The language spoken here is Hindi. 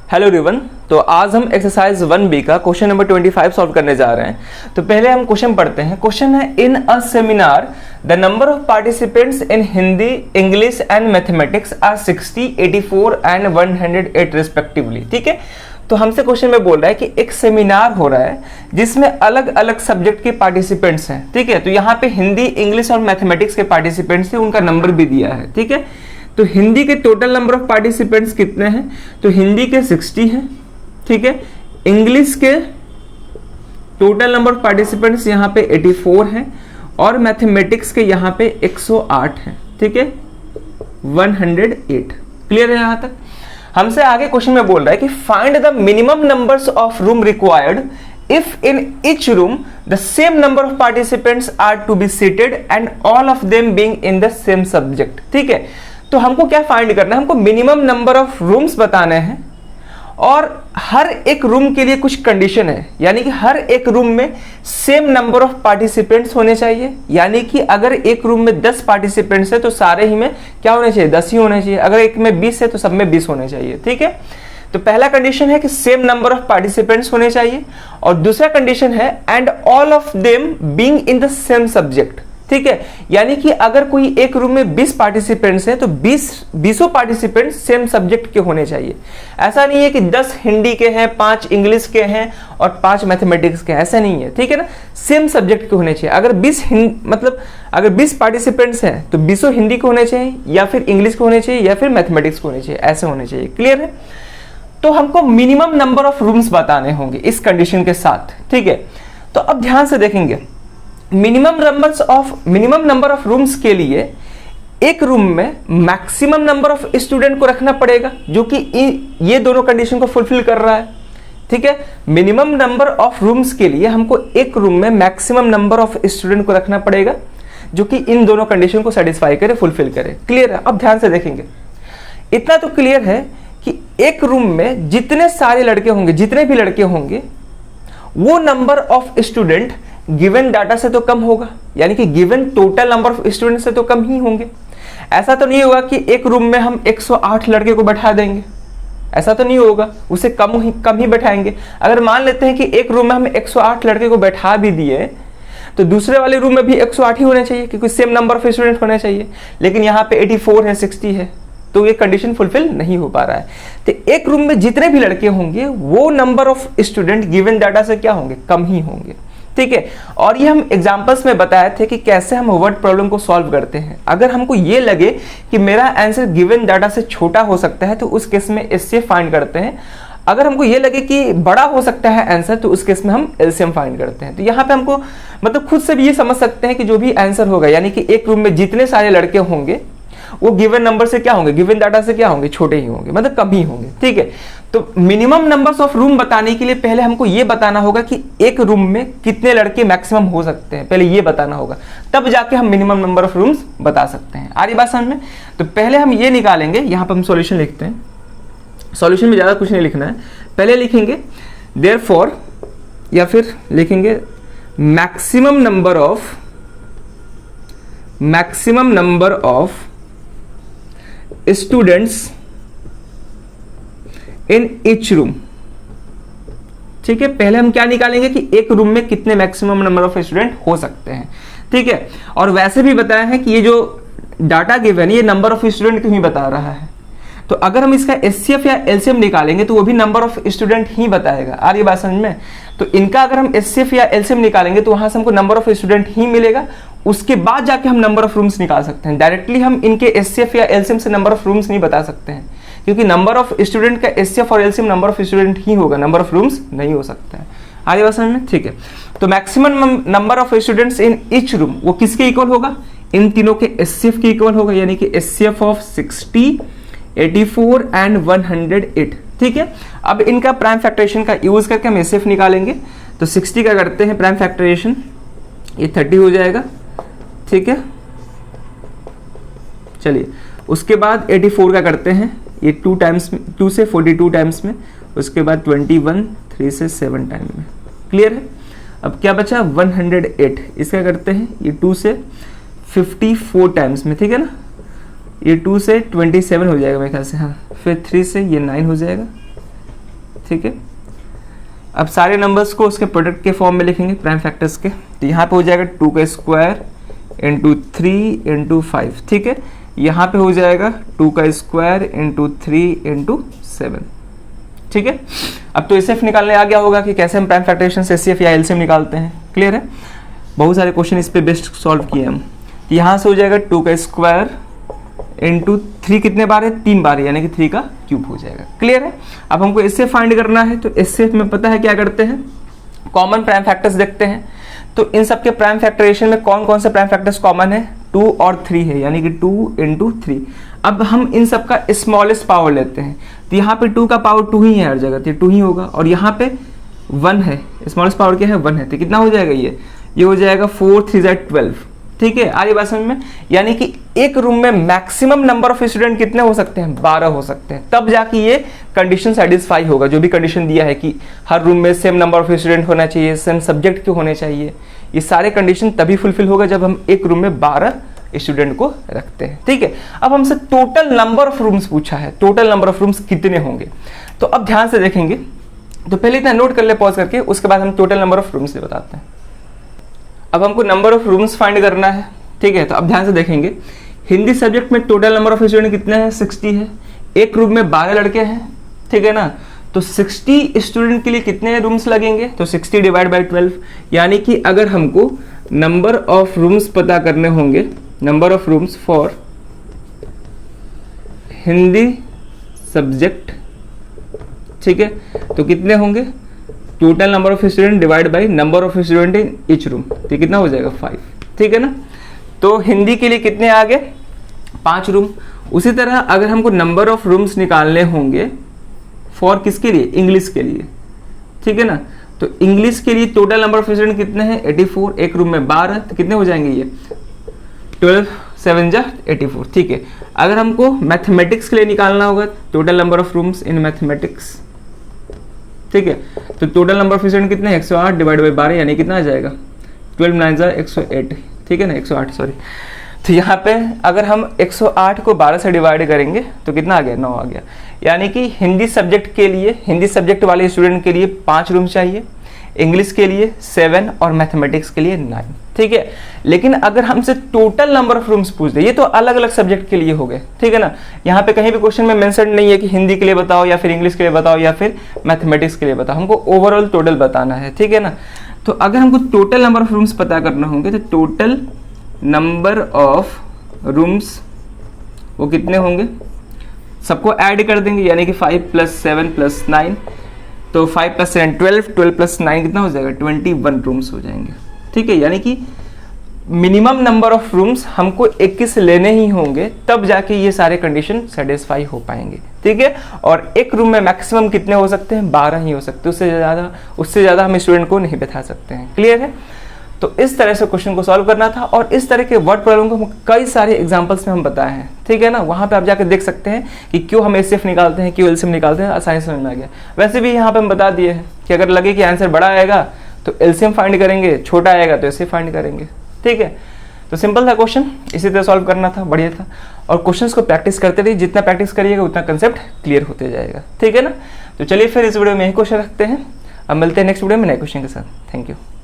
Hello everyone. तो आज हम एक्सरसाइज 1B का क्वेश्चन नंबर 25 सॉल्व करने जा रहे हैं। तो पहले हम क्वेश्चन पढ़ते हैं। क्वेश्चन है, in a seminar the number of participants in Hindi, English and mathematics are 60, 84 and 108 respectively. ठीक है, तो हमसे क्वेश्चन में बोल रहा है कि एक सेमिनार हो रहा है जिसमें अलग अलग सब्जेक्ट के पार्टिसिपेंट्स हैं। ठीक है, तो यहाँ पे हिंदी, इंग्लिश और मैथमेटिक्स के पार्टिसिपेंट्स हैं, उनका नंबर भी दिया है। ठीक है, तो हिंदी के टोटल नंबर ऑफ पार्टिसिपेंट्स कितने हैं? तो हिंदी के 60 हैं। ठीक है, इंग्लिश के टोटल नंबर ऑफ पार्टिसिपेंट्स यहाँ पे 84 हैं और मैथमेटिक्स के यहाँ पे 108 हैं। ठीक है, 108। क्लियर है यहाँ तक? हमसे आगे क्वेश्चन में बोल रहा है कि find the minimum numbers of room required if in each room the same number of participants are to be seated and all of them being in the same subject। ठीक है, तो हमको क्या फाइंड करना है? हमको मिनिमम नंबर ऑफ रूम्स बताने हैं और हर एक रूम के लिए कुछ कंडीशन है, यानी कि हर एक रूम में सेम नंबर ऑफ पार्टिसिपेंट्स होने चाहिए। यानी कि अगर एक रूम में 10 पार्टिसिपेंट्स है तो सारे ही में क्या होने चाहिए? 10 ही होने चाहिए। अगर एक में 20 है तो सब में 20 होने चाहिए। ठीक है, तो पहला कंडीशन है कि सेम नंबर ऑफ पार्टिसिपेंट्स होने चाहिए और दूसरा कंडीशन है and all of them being in the same subject. ठीक है, यानी कि अगर कोई एक रूम में 20 पार्टिसिपेंट्स हैं तो 20 पार्टिसिपेंट्स सेम सब्जेक्ट के होने चाहिए। ऐसा नहीं है कि 10 हिंदी के हैं, 5 इंग्लिश के हैं और 5 मैथमेटिक्स के हैं, ऐसा नहीं है। ठीक है ना, सेम सब्जेक्ट के होने चाहिए। अगर 20 पार्टिसिपेंट्स हैं तो 20 हिंदी के होने चाहिए या फिर इंग्लिश के होने चाहिए या फिर मैथमेटिक्स के होने चाहिए, ऐसे होने चाहिए। क्लियर है? तो हमको मिनिमम नंबर ऑफ रूम्स बताने होंगे इस कंडीशन के साथ। ठीक है, तो अब ध्यान से देखेंगे। मिनिमम नंबर ऑफ रूम्स के लिए एक रूम में मैक्सिमम नंबर ऑफ स्टूडेंट को रखना पड़ेगा जो कि ये दोनों कंडीशन को फुलफिल कर रहा है। ठीक है, मिनिमम नंबर ऑफ रूम्स के लिए हमको एक रूम में मैक्सिमम नंबर ऑफ स्टूडेंट को रखना पड़ेगा जो कि इन दोनों कंडीशन को सेटिस्फाई करे, फुलफिल करे। क्लियर है? अब ध्यान से देखेंगे। इतना तो क्लियर है कि एक रूम में जितने सारे लड़के होंगे, जितने भी लड़के होंगे, वो number of student given data से तो कम होगा, यानी कि given total number of student से तो कम ही होंगे। ऐसा तो नहीं होगा कि एक रूम में हम 108 लड़के को बैठा देंगे, ऐसा तो नहीं होगा, उसे कम ही बैठाएंगे। अगर मान लेते हैं कि एक रूम में हम 108 लड़के को बैठा भी दिए तो दूसरे वाले रूम में भी 108 ही होने चाहिए क्योंकि सेम नंबर ऑफ स्टूडेंट होने चाहिए। लेकिन यहाँ पे 84 है, 60 है, तो ये कंडीशन फुलफिल नहीं हो पा रहा है। तो एक रूम में जितने भी लड़के होंगे वो number of student given data से क्या होंगे? कम ही होंगे। ठीक है, और ये हम एग्जांपल्स में बताए थे कि कैसे हम वर्ड प्रॉब्लम को सॉल्व करते हैं। अगर हमको ये लगे कि मेरा आंसर गिवन डाटा से छोटा हो सकता है तो उस केस में एचसीएफ फाइंड करते हैं। अगर हमको ये लगे कि बड़ा हो सकता है आंसर तो उस केस में हम एलसीएम फाइंड करते हैं। तो यहाँ पे हमको मतलब खुद से भी ये समझ सकते हैं कि जो भी आंसर होगा, यानी कि एक रूम में जितने सारे लड़के होंगे वो गिवन नंबर से क्या होंगे? गिवन डाटा से क्या होंगे? छोटे ही होंगे, मतलब कम ही होंगे। ठीक है, तो मिनिमम नंबर्स ऑफ रूम बताने के लिए पहले हमको ये बताना होगा कि एक रूम में कितने लड़के मैक्सिमम हो सकते हैं, पहले ये बताना होगा, तब जाके हम मिनिमम नंबर ऑफ रूम्स बता सकते हैं। आ रही बात समझ में? तो पहले हम ये निकालेंगे। यहाँ पर हम सॉल्यूशन लिखते हैं। सॉल्यूशन में ज़्यादा कुछ नहीं लिखना है, पहले लिखेंगे देयरफॉर या फिर लिखेंगे maximum number of students in each room. ठीक है, पहले हम क्या निकालेंगे कि एक रूम में कितने मैक्सिमम नंबर ऑफ स्टूडेंट हो सकते हैं। ठीक है, और वैसे भी बताया है कि ये जो डाटा गिवन ये नंबर ऑफ स्टूडेंट क्यों ही बता रहा है। तो अगर हम इसका एचसीएफ या एलसीएम निकालेंगे तो वो भी नंबर ऑफ स्टूडेंट ही बताएगा। आ रही बात समझ में? तो इनका अगर हम एचसीएफ या एलसीएम निकालेंगे तो वहां से हमको नंबर ऑफ स्टूडेंट ही मिलेगा, उसके बाद जाके हम नंबर ऑफ रूम्स निकाल सकते हैं। डायरेक्टली हम इनके एचसीएफ या एलसीएम से नंबर ऑफ रूम्स नहीं बता सकते हैं क्योंकि नंबर ऑफ स्टूडेंट का एचसीएफ और एलसीएम नंबर ऑफ स्टूडेंट ही होगा, नंबर ऑफ रूम्स नहीं हो सकता है। आ रही बात समझ में? ठीक है, तो maximum number of students in each room वो किसके इक्वल होगा? इन तीनों के एचसीएफ के इक्वल होगा, यानी कि एचसीएफ ऑफ 60, 84 एंड 108। ठीक है, अब इनका प्राइम फैक्टराइजेशन का यूज करके हम एचसीएफ निकालेंगे। तो 60 का करते हैं प्राइम फैक्टराइजेशन, ये 30 हो जाएगा। ठीक है, चलिए उसके बाद 84 का करते हैं, ये 2 से 42 टाइम्स में, उसके बाद 21 3 से 7 टाइम में। क्लियर है? अब क्या बचा? 108, इसका करते हैं ये 2 से 54 टाइम्स में। ठीक है ना, ये 2 से 27 हो जाएगा मेरे ख्याल से, हाँ। फिर 3 से ये 9 हो जाएगा, ठीक है। अब सारे नंबर्स को उसके प्रोडक्ट के फॉर्म में लिखेंगे प्राइम फैक्टर्स के, तो यहाँ पे हो जाएगा 2 का स्क्वायर इंटू 3 इंटू 5, ठीक है। यहाँ पे हो जाएगा 2 का स्क्वायर इंटू 3 इंटू 7, ठीक है। अब तो एचसीएफ निकालने आ गया होगा कि कैसे हम प्राइम फैक्टराइजेशन से एचसीएफ या एलसीएम निकालते हैं, क्लियर है। बहुत सारे क्वेश्चन इस पे बेस्ट सॉल्व किए हम। यहाँ से हो जाएगा 2 का स्क्वायर इंटू 3 कितने बार है, 3 बार है, यानी कि 3 का क्यूब हो जाएगा, क्लियर है। अब हमको एचसीएफ फाइंड करना है, तो एचसीएफ में पता है क्या करते हैं, कॉमन प्राइम फैक्टर्स देखते हैं। तो इन सबके प्राइम फैक्टराइजेशन में कौन कौन से प्राइम फैक्टर्स कॉमन है, 2 और 3 है, यानी कि 2 इंटू 3। अब हम इन सब का स्मॉलेस्ट पावर लेते हैं, तो यहाँ पे 2 का पावर 2 ही है हर जगह, तो 2 ही होगा, और यहाँ पे 1 है, स्मॉलेस्ट पावर क्या है 1 है, तो कितना हो जाएगा ये हो जाएगा 4 3 12, ठीक है। आ रही बात समझ में, यानी कि एक रूम में मैक्सिमम नंबर ऑफ स्टूडेंट कितने हो सकते हैं, 12 हो सकते हैं, तब जाके ये कंडीशन सेटिस्फाई होगा। जो भी कंडीशन दिया है कि हर रूम में सेम नंबर ऑफ स्टूडेंट होना चाहिए, सेम सब्जेक्ट के होने चाहिए, ये सारे कंडीशन तभी फुलफिल होगा जब हम एक रूम में 12 स्टूडेंट को रखते हैं, ठीक है। अब हमसे टोटल नंबर ऑफ रूम्स पूछा है, टोटल नंबर ऑफ रूम्स कितने होंगे, तो अब ध्यान से देखेंगे। तो पहले इतना नोट कर ले पॉज करके, उसके बाद हम टोटल नंबर ऑफ रूम्स से बताते हैं। अब हमको नंबर ऑफ रूम्स फाइंड करना है, ठीक है। तो अब ध्यान से देखेंगे, हिंदी सब्जेक्ट में टोटल नंबर ऑफ स्टूडेंट कितने हैं, 60 है। एक रूम में 12 लड़के हैं, ठीक है ना, तो 60 स्टूडेंट के लिए कितने रूम्स लगेंगे, तो 60 डिवाइड बाई 12, यानी कि अगर हमको नंबर ऑफ रूम्स पता करने होंगे, number of rooms for Hindi subject, ठीक है, तो कितने होंगे, total number of student divide by number of student in each room, तो कितना हो जाएगा 5, ठीक है ना। तो हिंदी के लिए कितने आ गए, 5 रूम। उसी तरह अगर हमको नंबर ऑफ रूम्स निकालने होंगे फॉर किसके लिए, इंग्लिश के लिए, ठीक है ना, तो इंग्लिश के लिए टोटल नंबर ऑफ स्टूडेंट कितने हैं 84, एक रूम में 12, तो कितने हो जाएंगे ये 12 7 जा 84, ठीक है। अगर हमको मैथमेटिक्स के लिए निकालना होगा total number of rooms in mathematics, ठीक है, तो टोटल नंबर ऑफ स्टूडेंट कितने 108 डिवाइड बाई 12, यानी कितना आ जाएगा 12 9 जा 108, ठीक है ना, 108 सॉरी। तो यहाँ पे अगर हम 108 को 12 से डिवाइड करेंगे तो कितना आ गया 9 आ गया, यानी कि हिंदी सब्जेक्ट के लिए, हिंदी सब्जेक्ट वाले स्टूडेंट के लिए 5 रूम चाहिए, इंग्लिश के लिए 7 और मैथमेटिक्स के लिए 9, ठीक है। लेकिन अगर हमसे टोटल नंबर ऑफ रूम्स पूछ दे, ये तो अलग अलग सब्जेक्ट के लिए हो गए, ठीक है ना, यहाँ पे कहीं भी क्वेश्चन में मेंशन नहीं है कि हिंदी के लिए बताओ या फिर इंग्लिश के लिए बताओ या फिर मैथमेटिक्स के लिए बताओ, हमको ओवरऑल टोटल बताना है, ठीक है ना। तो अगर हमको टोटल नंबर ऑफ रूम्स पता करना होंगे तो टोटल नंबर ऑफ रूम्स वो कितने होंगे, सबको ऐड कर देंगे, यानी कि 5 + 7 + 9, तो 5 + 7 12, 12 + 9 कितना हो जाएगा 21 रूम्स हो जाएंगे, ठीक है। यानी कि मिनिमम नंबर ऑफ रूम्स हमको 21 लेने ही होंगे, तब जाके ये सारे कंडीशन सेटिस्फाई हो पाएंगे, ठीक है। और एक रूम में मैक्सिमम कितने हो सकते हैं 12 ही हो सकते हैं, उससे ज़्यादा हम स्टूडेंट को नहीं बैठा सकते हैं, क्लियर है। तो इस तरह से क्वेश्चन को सॉल्व करना था, और इस तरह के वर्ड प्रॉब्लम को हम कई सारे एग्जांपल्स में हम बताए हैं, ठीक है ना। वहाँ पे आप जाकर देख सकते हैं कि क्यों हम एचसीएफ निकालते हैं, क्यों एलसीएम निकालते हैं, आसानी समझ में आ गया। वैसे भी यहाँ पे हम बता दिए हैं कि अगर लगे कि आंसर बड़ा आएगा तो एलसीएम फाइंड करेंगे, छोटा आएगा तो एचसीएफ फाइंड करेंगे, ठीक है। तो सिंपल था क्वेश्चन, इसी तरह सॉल्व करना था, बढ़िया था। और क्वेश्चंस को प्रैक्टिस करते रहिए, जितना प्रैक्टिस करिएगा उतना कंसेप्ट क्लियर होते जाएगा, ठीक है ना। तो चलिए फिर इस वीडियो में यही क्वेश्चन रखते हैं, अब मिलते हैं नेक्स्ट वीडियो में नए क्वेश्चन के साथ। Thank you.